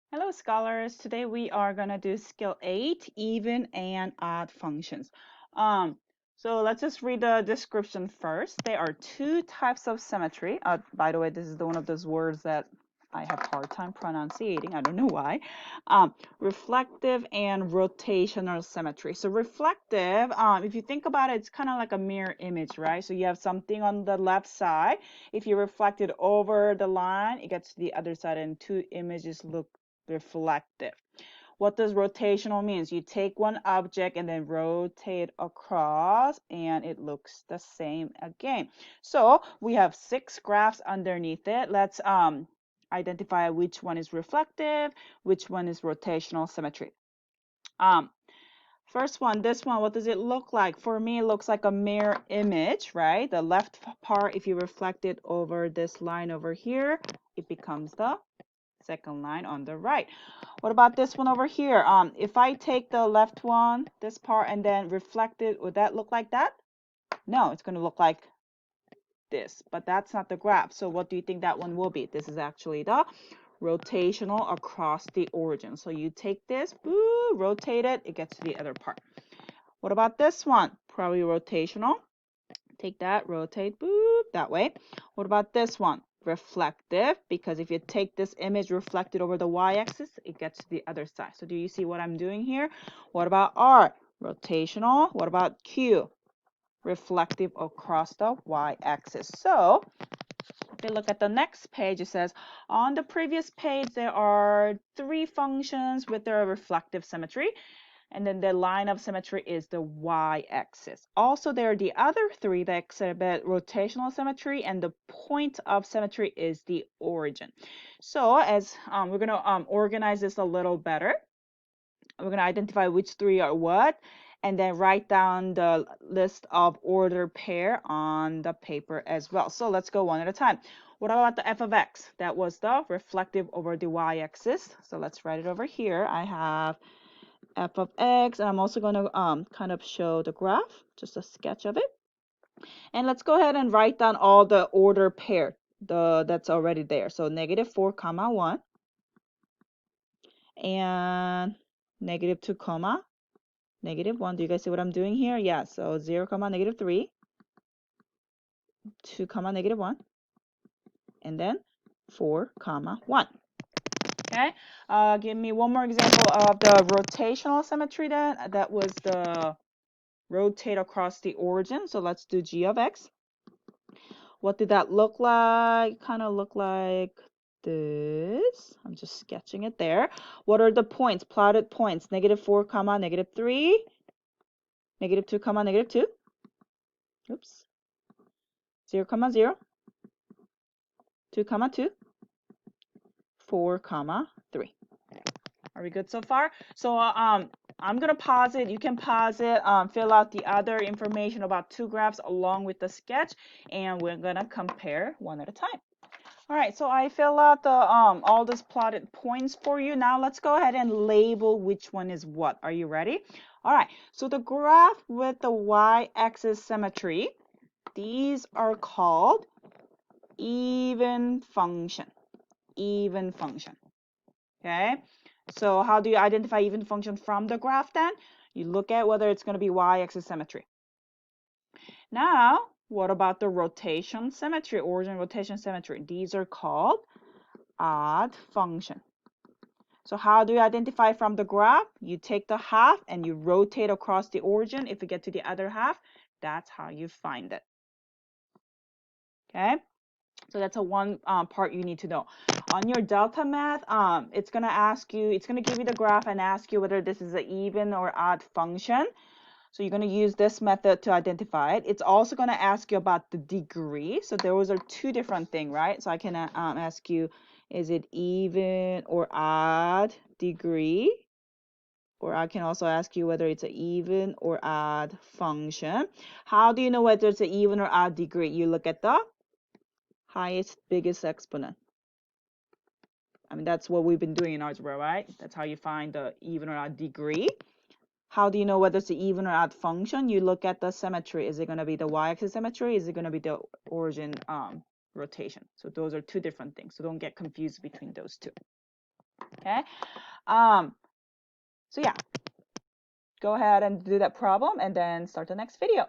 Hello, scholars. Today we are going to do skill 8, even and odd functions. Um, so let's just read the description first. There are two types of symmetry. By the way, this is one of those words that I have a hard time pronouncing. I don't know why. Reflective and rotational symmetry. So reflective, if you think about it, it's kind of like a mirror image, right? So you have something on the left side. If you reflect it over the line, it gets to the other side, and two images look reflective. What does rotational means? You take one object and then rotate across and it looks the same again. So we have 6 graphs underneath it. Let's identify which one is reflective, which one is rotational symmetry. First one, this one, what does it look like? For me, it looks like a mirror image, right? The left part, if you reflect it over this line over here, it becomes the second line on the right. What about this one over here? If I take the left one, this part, and then reflect it, would that look like that? No, it's going to look like this, but that's not the graph. So what do you think that one will be? This is actually the rotational across the origin. So you take this, boo, rotate it, it gets to the other part. What about this one? Probably rotational. Take that, rotate, boop, that way. What about this one? Reflective, because if you take this image reflected over the y-axis, it gets to the other side. So do you see what I'm doing here? What about R? Rotational. What about Q? Reflective across the y-axis. So if you look at the next page, it says, on the previous page, there are 3 functions with their reflective symmetry. And then the line of symmetry is the y-axis. Also, there are the other 3 that exhibit rotational symmetry, and the point of symmetry is the origin. So as we're going to organize this a little better, we're going to identify which 3 are what, and then write down the list of ordered pair on the paper as well. So let's go one at a time. What about the f of x? That was the reflective over the y-axis. So let's write it over here. I have f of x, and I'm also going to kind of show the graph, just a sketch of it. And let's go ahead and write down all the order pair that's already there. So negative 4 comma 1 and negative 2 comma negative 1. Do you guys see what I'm doing here? Yeah, so 0 comma negative 3, 2 comma negative 1, and then 4 comma 1. Okay, give me one more example of the rotational symmetry then. That was the rotate across the origin. So let's do g of x. What did that look like? Kind of look like this. I'm just sketching it there. What are the points? Plotted points. Negative 4 comma negative 3. Negative 2 comma negative 2. Oops. 0 comma 0. 2 comma 2. 4 comma 3. Are we good so far? So I'm going to pause it. You can pause it, fill out the other information about 2 graphs along with the sketch, and we're going to compare one at a time. All right, so I fill out the all these plotted points for you. Now let's go ahead and label which one is what. Are you ready? All right, so the graph with the y-axis symmetry, these are called even function. Even function. Okay, so how do you identify even function from the graph then? You look at whether it's going to be y-axis symmetry. Now, what about the rotation symmetry, origin rotation symmetry? These are called odd function. So how do you identify from the graph? You take the half and you rotate across the origin. If you get to the other half, that's how you find it. Okay, so that's a one part you need to know. On your delta math, it's going to ask you, it's going to give you the graph and ask you whether this is an even or odd function. So you're going to use this method to identify it. It's also going to ask you about the degree. So those are 2 different things, right? So I can ask you, is it even or odd degree? Or I can also ask you whether it's an even or odd function. How do you know whether it's an even or odd degree? You look at the highest, biggest exponent. I mean, that's what we've been doing in algebra, right? That's how you find the even or odd degree. How do you know whether it's an even or odd function? You look at the symmetry. Is it going to be the y-axis symmetry? Is it going to be the origin rotation? So those are 2 different things. So don't get confused between those 2. Okay. So yeah, go ahead and do that problem and then start the next video.